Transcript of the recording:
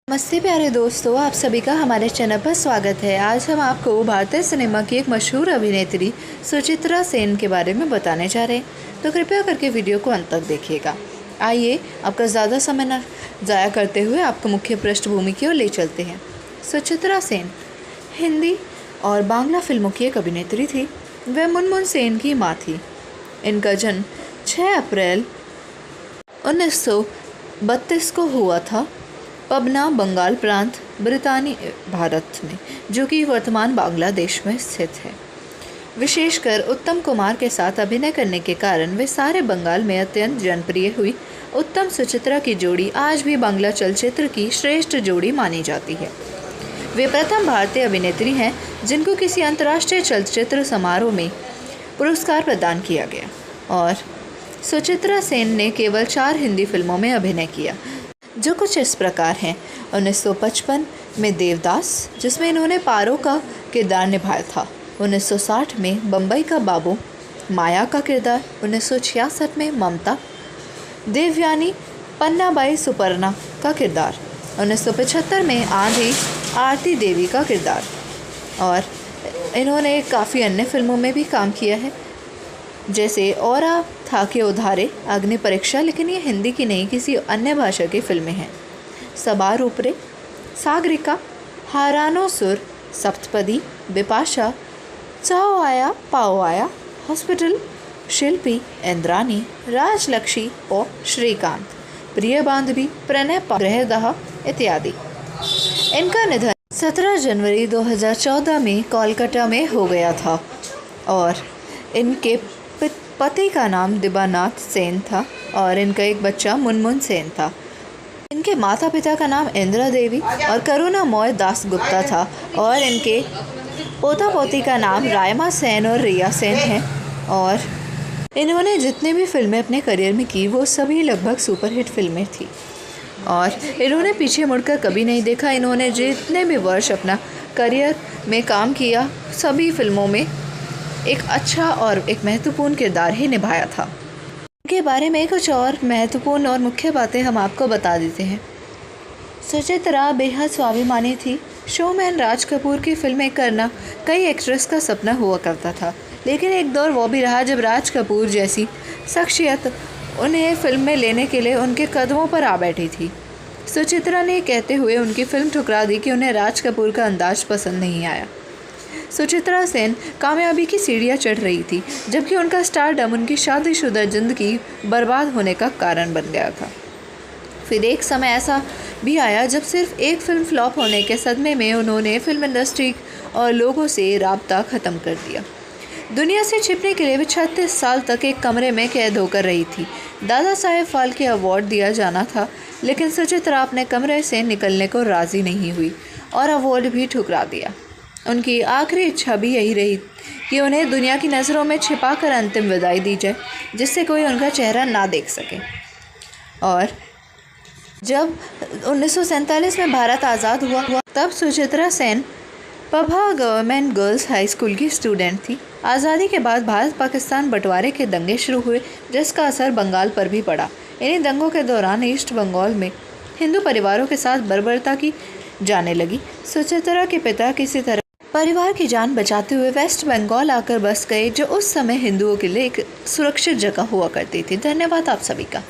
नमस्ते प्यारे दोस्तों, आप सभी का हमारे चैनल पर स्वागत है। आज हम आपको भारतीय सिनेमा की एक मशहूर अभिनेत्री सुचित्रा सेन के बारे में बताने जा रहे हैं, तो कृपया करके वीडियो को अंत तक देखिएगा। आइए आपका ज़्यादा समय न ज़ाया करते हुए आपको मुख्य पृष्ठभूमि की ओर ले चलते हैं। सुचित्रा सेन हिंदी और बांग्ला फिल्मों की एक अभिनेत्री थी। वह मुनमुन सेन की माँ थी। इनका जन्म 6 अप्रैल 1932 को हुआ था पबना, बंगाल प्रांत, ब्रितानी भारत में, जो कि वर्तमान बांग्लादेश में स्थित है। विशेषकर उत्तम कुमार के साथ अभिनय करने के कारण वे सारे बंगाल में अत्यंत जनप्रिय हुई। उत्तम सुचित्रा की जोड़ी आज भी बांग्ला चलचित्र की श्रेष्ठ जोड़ी मानी जाती है। वे प्रथम भारतीय अभिनेत्री हैं जिनको किसी अंतर्राष्ट्रीय चलचित्र समारोह में पुरस्कार प्रदान किया गया, और सुचित्रा सेन ने केवल 4 हिंदी फिल्मों में अभिनय किया, जो कुछ इस प्रकार हैं। 1955 में देवदास, जिसमें इन्होंने पारो का किरदार निभाया था। 1960 में बम्बई का बाबू, माया का किरदार। 1966 में ममता, देवयानी, पन्नाबाई सुपर्णा का किरदार। 1975 में आंधी, आरती देवी का किरदार। और इन्होंने काफ़ी अन्य फिल्मों में भी काम किया है, जैसे औरा था के उधारे, अग्नि परीक्षा, लेकिन ये हिंदी की नहीं, किसी अन्य भाषा की फिल्में हैं। सबार उपरे, सागरिका, हारानो सुर, सप्तपदी, बिपाशा, चाओ आया पाओ आया, हॉस्पिटल, शिल्पी, इंद्रानी, राजलक्ष्मी और श्रीकांत, प्रिय बांधवी, प्रणय, ग्रहदह इत्यादि। इनका निधन 17 जनवरी 2014 में कोलकाता में हो गया था, और इनके पति का नाम दिबानाथ सेन था और इनका एक बच्चा मुनमुन सेन था। इनके माता पिता का नाम इंदिरा देवी और करुणामय दास गुप्ता था, और इनके पोता पोती का नाम रायमा सेन और रिया सेन है। और इन्होंने जितने भी फिल्में अपने करियर में की, वो सभी लगभग सुपरहिट फिल्में थी, और इन्होंने पीछे मुड़कर कभी नहीं देखा। इन्होंने जितने भी वर्ष अपना करियर में काम किया, सभी फिल्मों में एक अच्छा और एक महत्वपूर्ण किरदार ही निभाया था। उनके बारे में कुछ और महत्वपूर्ण और मुख्य बातें हम आपको बता देते हैं। सुचित्रा बेहद स्वाभिमानी थी। शोमैन राज कपूर की फिल्में करना कई एक्ट्रेस का सपना हुआ करता था, लेकिन एक दौर वो भी रहा जब राज कपूर जैसी शख्सियत उन्हें फिल्म में लेने के लिए उनके कदमों पर आ बैठी थी। सुचित्रा ने कहते हुए उनकी फिल्म ठुकरा दी कि उन्हें राज कपूर का अंदाज पसंद नहीं आया। सुचित्रा सेन कामयाबी की सीढ़ियाँ चढ़ रही थी, जबकि उनका स्टारडम उनकी शादीशुदा जिंदगी बर्बाद होने का कारण बन गया था। फिर एक समय ऐसा भी आया जब सिर्फ एक फिल्म फ्लॉप होने के सदमे में उन्होंने फिल्म इंडस्ट्री और लोगों से राब्ता ख़त्म कर दिया। दुनिया से छिपने के लिए वे 36 साल तक एक कमरे में कैद होकर रही थी। दादा साहेब फाल्के अवार्ड दिया जाना था, लेकिन सुचित्रा अपने कमरे से निकलने को राज़ी नहीं हुई और अवार्ड भी ठुकरा दिया। उनकी आखिरी इच्छा भी यही रही कि उन्हें दुनिया की नज़रों में छिपाकर अंतिम विदाई दी जाए, जिससे कोई उनका चेहरा ना देख सके। और जब 1947 में भारत आज़ाद हुआ, तब सुचित्रा सेन पभा गवर्नमेंट गर्ल्स हाई स्कूल की स्टूडेंट थी। आज़ादी के बाद भारत पाकिस्तान बंटवारे के दंगे शुरू हुए, जिसका असर बंगाल पर भी पड़ा। इन्हीं दंगों के दौरान ईस्ट बंगाल में हिंदू परिवारों के साथ बर्बरता की जाने लगी। सुचित्रा के पिता किसी तरह परिवार की जान बचाते हुए वेस्ट बंगाल आकर बस गए, जो उस समय हिंदुओं के लिए एक सुरक्षित जगह हुआ करती थी। धन्यवाद आप सभी का।